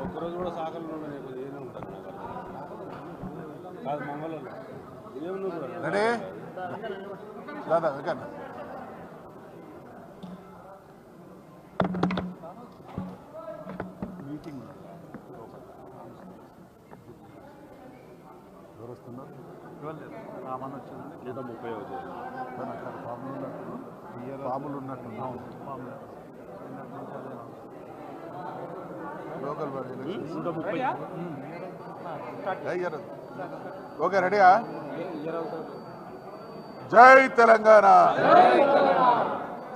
ఒక్కరోజు కూడా సాకలు ఏమే ఉంటారు కాదు మంగళూరు రెడీ దాదా వికన్న మీటింగ్ ఎవరు వస్తున్నారు రామన్ వచ్చిందండి లేదా 30 అవుతుంది పాములు ఉన్నట్టు లోకల్ ఓకే రెడీయా జై తెలంగాణ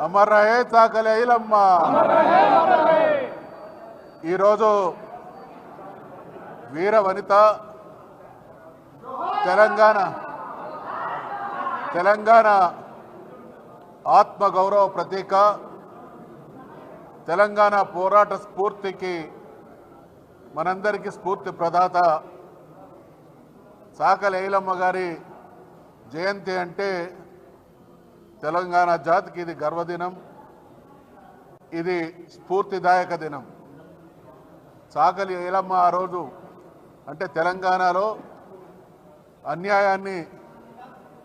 అమర్ రహే చాకలి ఐలమ్మ ఈరోజు వీర వనిత తెలంగాణ ఆత్మగౌరవ ప్రతీక తెలంగాణ పోరాట స్ఫూర్తికి మనందరికీ స్ఫూర్తి ప్రదాత చాకలి ఐలమ్మ గారి జయంతి అంటే తెలంగాణ జాతికి ఇది గర్వదినం, ఇది స్ఫూర్తిదాయక దినం. చాకలి ఐలమ్మ ఆ రోజు అంటే తెలంగాణలో అన్యాయాన్ని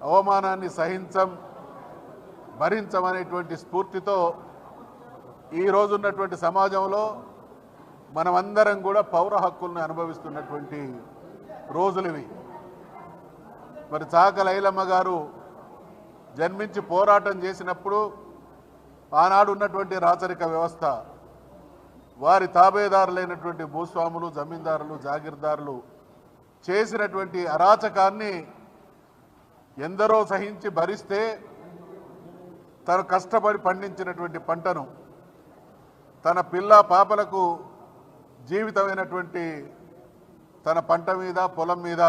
అవమానాన్ని భరించమనేటువంటి స్ఫూర్తితో ఈ రోజు ఉన్నటువంటి సమాజంలో మనమందరం కూడా పౌర హక్కులను అనుభవిస్తున్నటువంటి రోజులు ఇవి. మరి చాకలి ఐలమ్మ గారు జన్మించి పోరాటం చేసినప్పుడు ఆనాడు ఉన్నటువంటి రాచరిక వ్యవస్థ వారి తాబేదారులైనటువంటి భూస్వాములు, జమీందారులు, జాగీర్దారులు చేసినటువంటి అరాచకాన్ని ఎందరో సహించి భరిస్తే తను కష్టపడి పండించినటువంటి పంటను తన పిల్ల పాపలకు జీవితమైనటువంటి తన పంట మీద పొలం మీద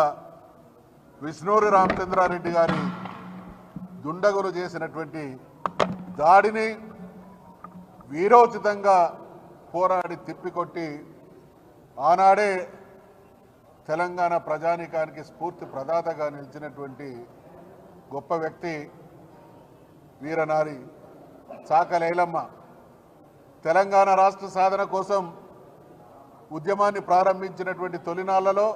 విష్ణూరి రామచంద్రారెడ్డి గారి దుండగులు చేసినటువంటి దాడిని వీరోచితంగా పోరాడి తిప్పికొట్టి ఆనాడే తెలంగాణ ప్రజానీకానికి స్ఫూర్తి ప్రదాతగా నిలిచినటువంటి గొప్ప వ్యక్తి వీరనారి చాకలి ఐలమ్మ. తెలంగాణ రాష్ట్ర సాధన కోసం ఉద్యమాన్ని ప్రారంభించినటువంటి తొలినాళ్లలో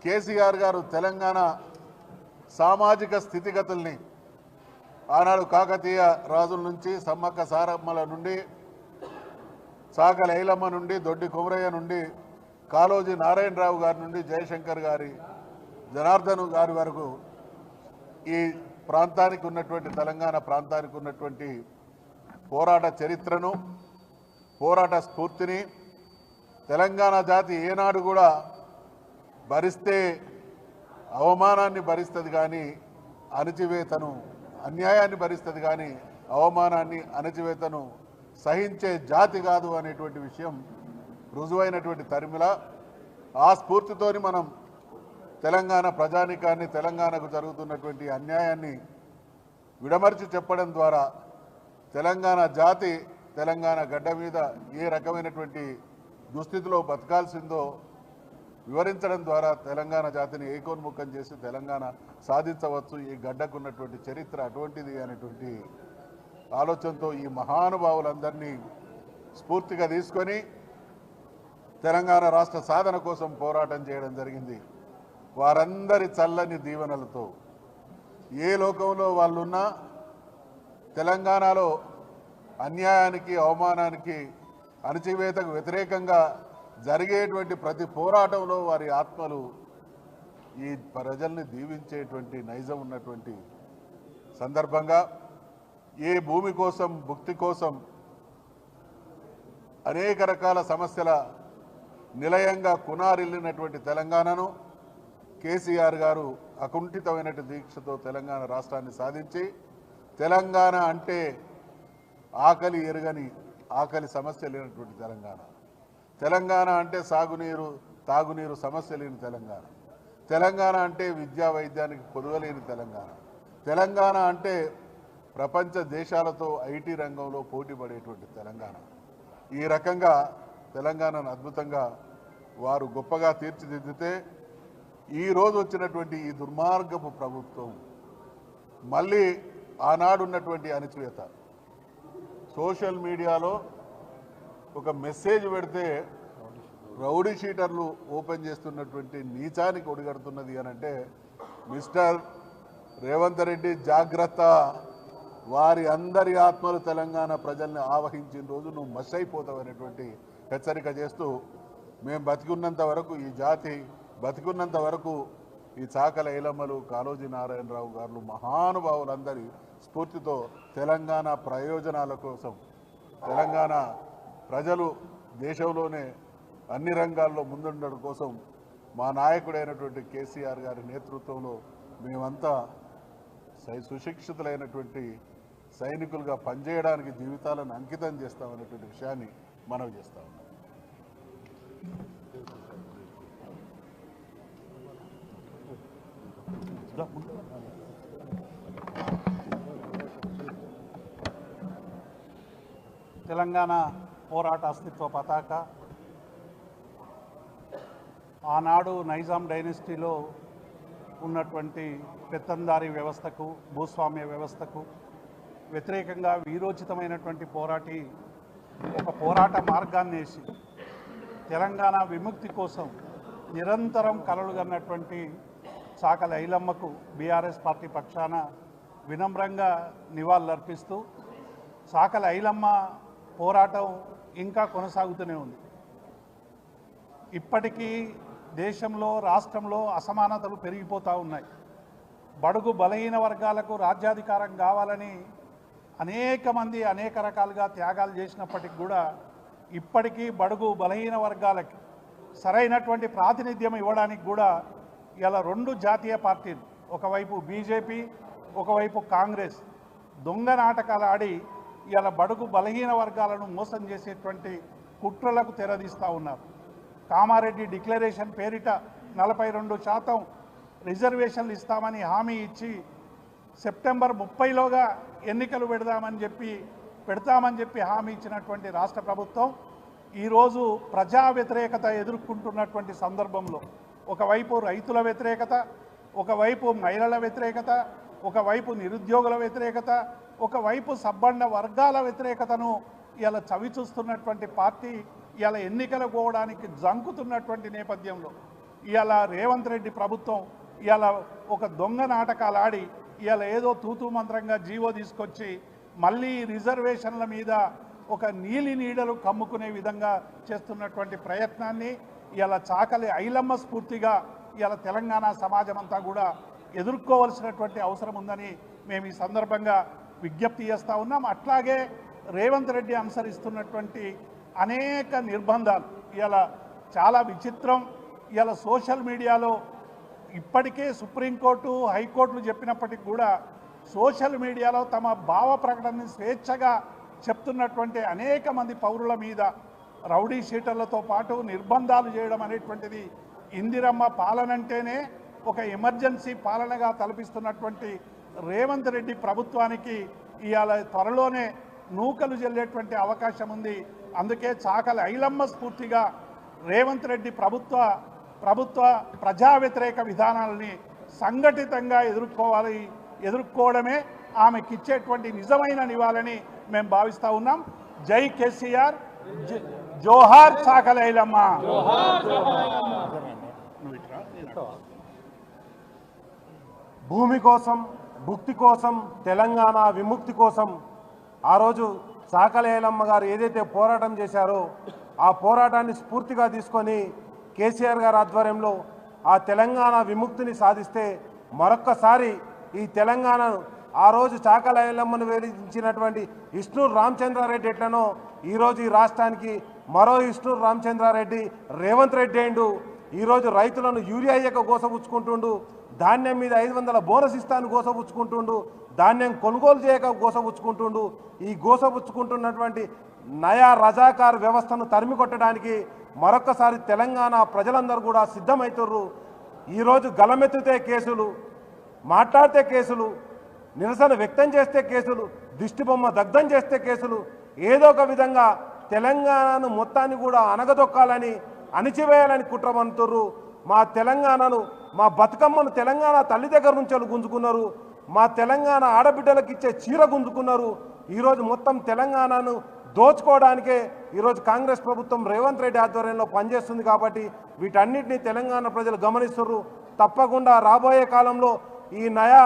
కేసీఆర్ గారు తెలంగాణ సామాజిక స్థితిగతుల్ని ఆనాడు కాకతీయ రాజుల నుంచి, సమ్మక్క సారమ్మల నుండి, చాకలి ఐలమ్మ నుండి, దొడ్డి కుమరయ్య నుండి, కాళోజీ నారాయణరావు గారి నుండి, జయశంకర్ గారి, జనార్దన్ గారి వరకు ఈ ప్రాంతానికి ఉన్నటువంటి తెలంగాణ ప్రాంతానికి ఉన్నటువంటి పోరాట చరిత్రను, పోరాట స్ఫూర్తిని తెలంగాణ జాతి ఏనాడు కూడా భరిస్తే అవమానాన్ని భరిస్తుంది కానీ అణచివేతను, అన్యాయాన్ని భరిస్తుంది కానీ అవమానాన్ని, అణచివేతను సహించే జాతి కాదు అనేటువంటి విషయం రుజువైనటువంటి తరిమిల. ఆ స్ఫూర్తితోని మనం తెలంగాణ ప్రజానీకాన్ని, తెలంగాణకు జరుగుతున్నటువంటి అన్యాయాన్ని విడమర్చి చెప్పడం ద్వారా తెలంగాణ జాతి తెలంగాణ గడ్డ మీద ఏ రకమైనటువంటి దుస్థితిలో బతకాల్సిందో వివరించడం ద్వారా తెలంగాణ జాతిని ఏకోన్ముఖం చేసి తెలంగాణ సాధించవచ్చు. ఈ గడ్డకు ఉన్నటువంటి చరిత్ర అటువంటిది అనేటువంటి ఆలోచనతో ఈ మహానుభావులందరినీ స్ఫూర్తిగా తీసుకొని తెలంగాణ రాష్ట్ర సాధన కోసం పోరాటం చేయడం జరిగింది. వారందరి చల్లని దీవెనలతో ఏ లోకంలో వాళ్ళున్నా తెలంగాణలో అన్యాయానికి, అవమానానికి, అణచివేతకు వ్యతిరేకంగా జరిగేటువంటి ప్రతి పోరాటంలో వారి ఆత్మలు ఈ ప్రజల్ని దీవించేటువంటి నైజం ఉన్నటువంటి సందర్భంగా ఏ భూమి కోసం, భుక్తి కోసం అనేక రకాల సమస్యల నిలయంగా కునారిల్లినటువంటి తెలంగాణను కేసీఆర్ గారు అకుంఠితమైనటువంటి దీక్షతో తెలంగాణ రాష్ట్రాన్ని సాధించి, తెలంగాణ అంటే ఆకలి ఎరుగని, ఆకలి సమస్య లేనటువంటి తెలంగాణ అంటే సాగునీరు, తాగునీరు సమస్య లేని తెలంగాణ అంటే విద్యా వైద్యానికి పొదువలేని తెలంగాణ అంటే ప్రపంచ దేశాలతో ఐటీ రంగంలో పోటీ పడేటువంటి తెలంగాణ. ఈ రకంగా తెలంగాణను అద్భుతంగా వారు గొప్పగా తీర్చిదిద్దితే ఈరోజు వచ్చినటువంటి ఈ దుర్మార్గపు ప్రభుత్వం మళ్ళీ ఆనాడు ఉన్నటువంటి అణచివేత సోషల్ మీడియాలో ఒక మెసేజ్ పెడితే రౌడీ షీటర్లు ఓపెన్ చేస్తున్నటువంటి నీచానికి ఒడిగడుతున్నది అని అంటే మిస్టర్ రేవంత్ రెడ్డి జాగ్రత్త, వారి అందరి ఆత్మలు తెలంగాణ ప్రజల్ని ఆవహించిన రోజు నువ్వు మస్ అయిపోతావు అనేటువంటి హెచ్చరిక చేస్తూ మేము బతికున్నంత వరకు ఈ జాతి బతికున్నంత వరకు ఈ చాకల ఐలమ్మలు కాళోజీ నారాయణరావు గారు మహానుభావులందరి స్ఫూర్తితో తెలంగాణ ప్రయోజనాల కోసం తెలంగాణ ప్రజలు దేశంలోనే అన్ని రంగాల్లో ముందుండడం కోసం మా నాయకుడైనటువంటి కేసీఆర్ గారి నేతృత్వంలో మేమంతా సుశిక్షితులైనటువంటి సైనికులుగా పనిచేయడానికి జీవితాలను అంకితం చేస్తామనేటువంటి విషయాన్ని మనవి చేస్తా ఉన్నాం. తెలంగాణ పోరాట అస్తిత్వ పతాక ఆనాడు నైజాం డైనెస్టీలో ఉన్నటువంటి పెత్తందారీ వ్యవస్థకు భూస్వామ్య వ్యవస్థకు వ్యతిరేకంగా వీరోచితమైనటువంటి ఒక పోరాట మార్గాన్ని వేసి తెలంగాణ విముక్తి కోసం నిరంతరం కలలుగన్నటువంటి చాకలి ఐలమ్మకు బీఆర్ఎస్ పార్టీ పక్షాన వినమ్రంగా నివాళులర్పిస్తూ చాకలి ఐలమ్మ పోరాటం ఇంకా కొనసాగుతూనే ఉంది. ఇప్పటికీ దేశంలో రాష్ట్రంలో అసమానతలు పెరిగిపోతూ ఉన్నాయి. బడుగు బలహీన వర్గాలకు రాజ్యాధికారం కావాలని అనేక మంది అనేక రకాలుగా త్యాగాలు చేసినప్పటికి కూడా ఇప్పటికీ బడుగు బలహీన వర్గాలకి సరైనటువంటి ప్రాతినిధ్యం ఇవ్వడానికి కూడా ఇలా రెండు జాతీయ పార్టీలు, ఒకవైపు బీజేపీ ఒకవైపు కాంగ్రెస్ దొంగ నాటకాలు ఆడి ఇలా బడుగు బలహీన వర్గాలను మోసం చేసేటువంటి కుట్రలకు తెరదీస్తూ ఉన్నారు. కామారెడ్డి డిక్లరేషన్ పేరిట 42% రిజర్వేషన్లు ఇస్తామని హామీ ఇచ్చి సెప్టెంబర్ 30లోగా ఎన్నికలు పెడతామని చెప్పి హామీ ఇచ్చినటువంటి రాష్ట్ర ప్రభుత్వం ఈరోజు ప్రజా వ్యతిరేకత ఎదుర్కొంటున్నటువంటి సందర్భంలో ఒకవైపు రైతుల వ్యతిరేకత, ఒకవైపు మహిళల వ్యతిరేకత, ఒకవైపు నిరుద్యోగుల వ్యతిరేకత, ఒకవైపు సబ్బండ వర్గాల వ్యతిరేకతను ఇలా చవిచూస్తున్నటువంటి పార్టీ ఇలా ఎన్నికలు పోవడానికి జంకుతున్నటువంటి నేపథ్యంలో ఇలా రేవంత్ రెడ్డి ప్రభుత్వం ఇలా ఒక దొంగ నాటకాలు ఆడి ఇలా ఏదో తూతూ మంత్రంగా జీవో తీసుకొచ్చి మళ్ళీ రిజర్వేషన్ల మీద ఒక నీలి నీడలు కమ్ముకునే విధంగా చేస్తున్నటువంటి ప్రయత్నాన్ని ఇలా చాకలి ఐలమ్మ స్ఫూర్తిగా ఇలా తెలంగాణ సమాజం అంతా కూడా ఎదుర్కోవాల్సినటువంటి అవసరం ఉందని మేము ఈ సందర్భంగా విజ్ఞప్తి చేస్తూ ఉన్నాం. అట్లాగే రేవంత్ రెడ్డి అనుసరిస్తున్నటువంటి అనేక నిర్బంధాలు ఇలా చాలా విచిత్రం. ఇలా సోషల్ మీడియాలో ఇప్పటికే సుప్రీంకోర్టు హైకోర్టులు చెప్పినప్పటికీ కూడా సోషల్ మీడియాలో తమ భావ ప్రకటనని స్వేచ్ఛగా చెప్తున్నటువంటి అనేక మంది పౌరుల మీద రౌడీ షీటర్లతో పాటు నిర్బంధాలు చేయడం అనేటువంటిది ఇందిరమ్మ పాలనంటేనే ఒక ఎమర్జెన్సీ పాలనగా తలపిస్తున్నటువంటి రేవంత్ రెడ్డి ప్రభుత్వానికి ఇవాళ త్వరలోనే నూకలు చెల్లేటువంటి అవకాశం ఉంది. అందుకే చాకలి ఐలమ్మ స్ఫూర్తిగా రేవంత్ రెడ్డి ప్రభుత్వ ప్రజా వ్యతిరేక విధానాలని సంఘటితంగా ఎదుర్కోవడమే ఆమెకిచ్చేటువంటి నిజమైన నివాళని మేము భావిస్తూ ఉన్నాం. జై కేసీఆర్, జోహార్ చాకలి ఐలమ్మ. భూమి కోసం, భుక్తి కోసం, తెలంగాణ విముక్తి కోసం ఆ రోజు చాకలి ఐలమ్మ గారు ఏదైతే పోరాటం చేశారో ఆ పోరాటాన్ని స్ఫూర్తిగా తీసుకొని కేసీఆర్ గారి ఆధ్వర్యంలో ఆ తెలంగాణ విముక్తిని సాధిస్తే మరొక్కసారి ఈ తెలంగాణను ఆ రోజు చాకలి ఐలమ్మను వేధించినటువంటి ఇష్ణూరు రామచంద్రారెడ్డి ఎట్లనో ఈరోజు ఈ రాష్ట్రానికి మరో ఇష్ణూరు రామచంద్రారెడ్డి రేవంత్ రెడ్డి అయిండు. ఈరోజు రైతులను యూరియా అయ్యక గోసపుచ్చుకుంటుండు, ధాన్యం మీద 500 బోనస్ ఇస్తాను గోసపుచ్చుకుంటుండు, ధాన్యం కొనుగోలు చేయక గోసపుచ్చుకుంటుండు. ఈ గోసపుచ్చుకుంటున్నటువంటి నయా రజాకార్ వ్యవస్థను తరిమి కొట్టడానికి మరొక్కసారి తెలంగాణ ప్రజలందరూ కూడా సిద్ధమవుతుర్రు. ఈరోజు గలమెత్తితే కేసులు, మాట్లాడితే కేసులు, నిరసన వ్యక్తం చేస్తే కేసులు, దిష్టిబొమ్మ దగ్ధం చేస్తే కేసులు, ఏదో ఒక విధంగా తెలంగాణను మొత్తాన్ని కూడా అనగదొక్కాలని అణిచివేయాలని కుట్రమంటుర్రు. మా తెలంగాణను, మా బతుకమ్మను తెలంగాణ తల్లి దగ్గర నుంచి వాళ్ళు గుంజుకున్నారు. మా తెలంగాణ ఆడబిడ్డలకు ఇచ్చే చీర గుంజుకున్నారు. ఈరోజు మొత్తం తెలంగాణను దోచుకోవడానికే ఈరోజు కాంగ్రెస్ ప్రభుత్వం రేవంత్ రెడ్డి ఆధ్వర్యంలో పనిచేస్తుంది. కాబట్టి వీటన్నిటినీ తెలంగాణ ప్రజలు గమనిస్తున్నారు. తప్పకుండా రాబోయే కాలంలో ఈ నయా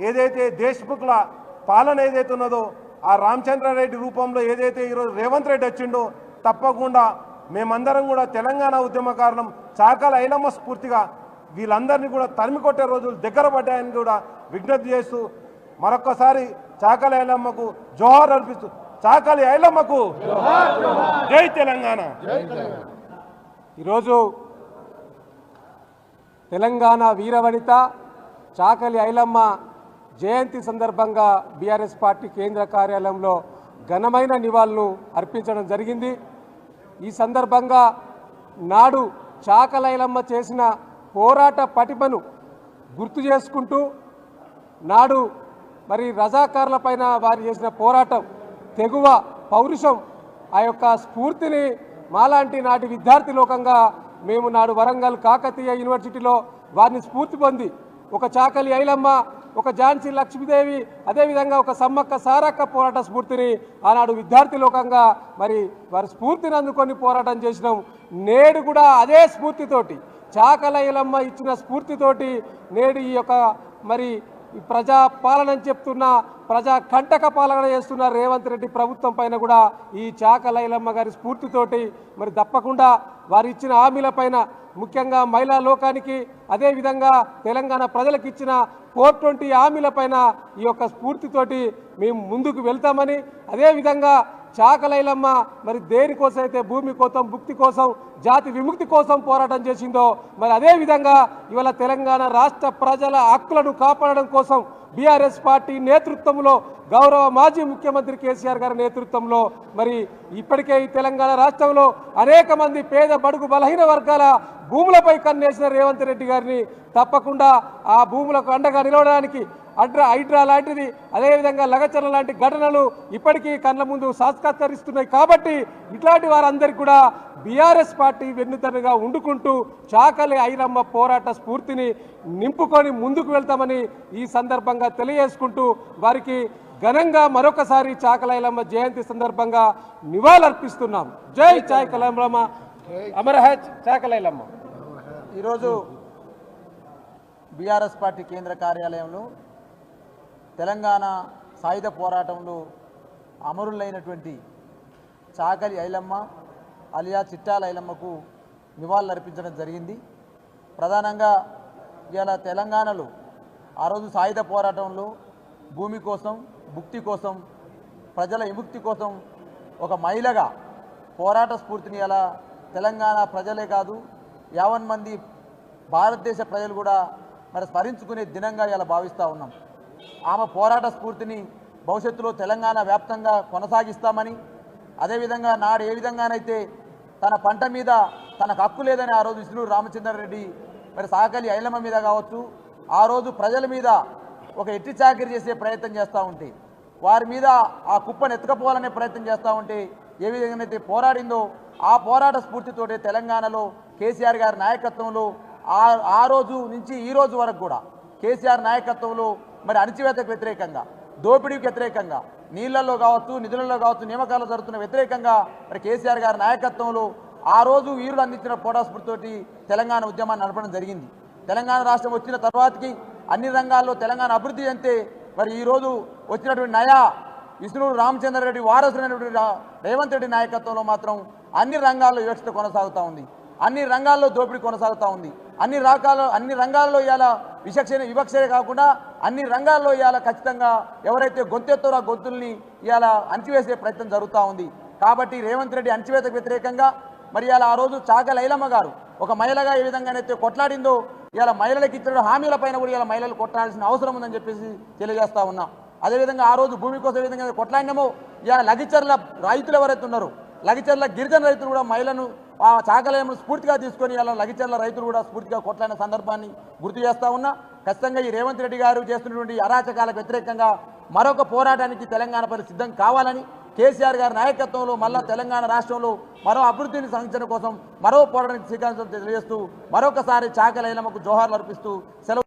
ఏదైతే దేశ్ముఖ్ల పాలన ఏదైతే ఉన్నదో ఆ రామచంద్రారెడ్డి రూపంలో ఏదైతే ఈరోజు రేవంత్ రెడ్డి వచ్చిండో తప్పకుండా మేమందరం కూడా తెలంగాణ ఉద్యమకారులం చాకల ఐలమ్మ స్ఫూర్తిగా వీళ్ళందరినీ కూడా తరిమి కొట్టే రోజులు దగ్గర పడ్డాయని కూడా విజ్ఞప్తి చేస్తూ మరొక్కసారి చాకలి ఐలమ్మకు జోహార్ అర్పిస్తూ చాకలి ఐలమ్మకు జై తెలంగాణ. ఈరోజు తెలంగాణ వీరవనిత చాకలి ఐలమ్మ జయంతి సందర్భంగా బీఆర్ఎస్ పార్టీ కేంద్ర కార్యాలయంలో ఘనమైన నివాళులు అర్పించడం జరిగింది. ఈ సందర్భంగా నాడు చాకలి ఐలమ్మ చేసిన పోరాట పటిమను గుర్తు చేసుకుంటూ నాడు మరి రజాకారుల పైన వారు చేసిన పోరాటం తెగువ పౌరుషం ఆ యొక్క స్ఫూర్తిని మాలాంటి నాటి విద్యార్థి లోకంగా మేము నాడు వరంగల్ కాకతీయ యూనివర్సిటీలో వారిని స్ఫూర్తి పొంది ఒక చాకలి ఐలమ్మ, ఒక ఝాన్సీ లక్ష్మీదేవి, అదేవిధంగా ఒక సమ్మక్క సారక్క పోరాట స్ఫూర్తిని ఆనాడు విద్యార్థి లోకంగా మరి వారి స్ఫూర్తిని అందుకొని పోరాటం చేసినాం. నేడు కూడా అదే స్ఫూర్తితోటి చాకలి ఐలమ్మ ఇచ్చిన స్ఫూర్తితోటి నేడు ఈ యొక్క మరి ప్రజా పాలన చెప్తున్న ప్రజా కంటక పాలన చేస్తున్న రేవంత్ రెడ్డి ప్రభుత్వం పైన కూడా ఈ చాకలి ఐలమ్మ గారి స్ఫూర్తితోటి మరి తప్పకుండా వారు ఇచ్చిన హామీల పైన ముఖ్యంగా మహిళా లోకానికి అదేవిధంగా తెలంగాణ ప్రజలకు ఇచ్చిన 420 హామీల పైన ఈ యొక్క స్ఫూర్తితోటి మేము ముందుకు వెళ్తామని, అదేవిధంగా చాకలి ఐలమ్మ మరి దేనికోసం అయితే భూమి కోసం, భుక్తి కోసం, జాతి విముక్తి కోసం పోరాటం చేసిందో మరి అదేవిధంగా ఇవాళ తెలంగాణ రాష్ట్ర ప్రజల హక్కులను కాపాడడం కోసం బీఆర్ఎస్ పార్టీ నేతృత్వంలో గౌరవ మాజీ ముఖ్యమంత్రి కేసీఆర్ గారి నేతృత్వంలో మరి ఇప్పటికే ఈ తెలంగాణ రాష్ట్రంలో అనేక మంది పేద బడుగు బలహీన వర్గాల భూములపై కన్నేసిన రేవంత్ రెడ్డి గారిని తప్పకుండా ఆ భూములకు అండగా నిలవడానికి హైడ్రా లాంటిది, అదేవిధంగా లగచర్ల లాంటి ఘటనలు ఇప్పటికీ కళ్ళ ముందు సాక్షాత్కరిస్తున్నాయి. కాబట్టి ఇట్లాంటి వారందరికీ కూడా బీఆర్ఎస్ పార్టీ వెన్నుదన్నుగా ఉండుకుంటూ చాకలి ఐలమ్మ పోరాట స్ఫూర్తిని నింపుకొని ముందుకు వెళ్తామని ఈ సందర్భంగా తెలియజేసుకుంటూ వారికి ఘనంగా మరొకసారి చాకలి ఐలమ్మ జయంతి సందర్భంగా నివాళులర్పిస్తున్నాం. జై చాకలి ఐలమ్మ, అమరహత్ చాకలి ఐలమ్మ. ఈరోజు బీఆర్ఎస్ పార్టీ కేంద్ర కార్యాలయంలో తెలంగాణ సాయుధ పోరాటంలో అమరులైనటువంటి చాకలి ఐలమ్మ అలియా చిట్టాల ఐలమ్మకు నివాళులు అర్పించడం జరిగింది. ప్రధానంగా ఇవాళ తెలంగాణలో ఆ రోజు సాయుధ పోరాటంలో భూమి కోసం, భుక్తి కోసం, ప్రజల విముక్తి కోసం ఒక మహిళగా పోరాట స్ఫూర్తిని ఇలా తెలంగాణ ప్రజలే కాదు యావన్ మంది భారతదేశ ప్రజలు కూడా మరి స్మరించుకునే దినంగా ఇలా భావిస్తూ ఉన్నాం. ఆమె పోరాట స్ఫూర్తిని భవిష్యత్తులో తెలంగాణ వ్యాప్తంగా కొనసాగిస్తామని, అదేవిధంగా నాడు ఏ విధంగానైతే తన పంట మీద తనకు హక్కు లేదని ఆ రోజు ఇస్లూరు రామచంద్రారెడ్డి మరి చాకలి ఐలమ్మ మీద కావచ్చు, ఆ రోజు ప్రజల మీద ఒక ఎట్టి చాకిరి చేసే ప్రయత్నం చేస్తూ ఉంటే, వారి మీద ఆ కుప్పను ఎత్తుకపోవాలనే ప్రయత్నం చేస్తూ ఉంటే ఏ విధంగానైతే పోరాడిందో ఆ పోరాట స్ఫూర్తితోటే తెలంగాణలో కేసీఆర్ గారి నాయకత్వంలో ఆ రోజు నుంచి ఈ రోజు వరకు కూడా కేసీఆర్ నాయకత్వంలో మరి అణచివేతకు వ్యతిరేకంగా, దోపిడీకి వ్యతిరేకంగా, నీళ్లలో కావచ్చు, నిధులలో కావచ్చు, నియామకాలు జరుగుతున్న వ్యతిరేకంగా మరి కేసీఆర్ గారి నాయకత్వంలో ఆ రోజు వీరులు అందించిన పోరాట స్ఫూర్తితోటి తెలంగాణ ఉద్యమాన్ని నడపడం జరిగింది. తెలంగాణ రాష్ట్రం వచ్చిన తర్వాతకి అన్ని రంగాల్లో తెలంగాణ అభివృద్ధి అంతే మరి ఈరోజు వచ్చినటువంటి నయా ఇస్లూరు రామచంద్రారెడ్డి వారసులైనటువంటి రేవంత్ రెడ్డి నాయకత్వంలో మాత్రం అన్ని రంగాల్లో వివక్షత కొనసాగుతూ ఉంది, అన్ని రంగాల్లో దోపిడీ కొనసాగుతూ ఉంది, అన్ని రంగాల్లో ఇవాళ వివక్షనే కాకుండా అన్ని రంగాల్లో ఇవాళ ఖచ్చితంగా ఎవరైతే గొంతెత్తారో ఆ గొంతుల్ని ఇవాళ అణచివేసే ప్రయత్నం జరుగుతూ ఉంది. కాబట్టి రేవంత్ రెడ్డి అణచివేతకు వ్యతిరేకంగా మరి ఇవాళ ఆ రోజు చాకలి ఐలమ్మ గారు ఒక మహిళగా ఏ విధంగానైతే కొట్లాడిందో ఇవాళ మహిళలకు ఇచ్చిన హామీల పైన కూడా ఇవాళ మహిళలు కొట్లాడాల్సిన అవసరం ఉందని చెప్పేసి తెలియజేస్తా ఉన్నాం. అదేవిధంగా ఆ రోజు భూమి కోసం ఏ విధంగా కొట్లాడినామో ఇవాళ లగిచర్ల రైతులు ఎవరైతే ఉన్నారో లగిచర్ల గిరిజన రైతులు కూడా మహిళను ఆ చాకలి ఐలమ్మను స్ఫూర్తిగా తీసుకొని ఇలా లగిచర్ల రైతులు కూడా స్ఫూర్తిగా కొట్లాడిన సందర్భాన్ని గుర్తు చేస్తా ఉన్నా. ఖచ్చితంగా ఈ రేవంత్ రెడ్డి గారు చేస్తున్నటువంటి అరాచకాలకు వ్యతిరేకంగా మరొక పోరాటానికి తెలంగాణ ప్రజలు సిద్ధం కావాలని కేసీఆర్ గారి నాయకత్వంలో మళ్ళా తెలంగాణ రాష్ట్రంలో మరో అభివృద్ధిని సాధించడం కోసం మరో పోరాటానికి శ్రీకారం తెలియజేస్తూ మరొకసారి చాకలి ఐలమ్మకు జోహార్లు అర్పిస్తూ సెలవు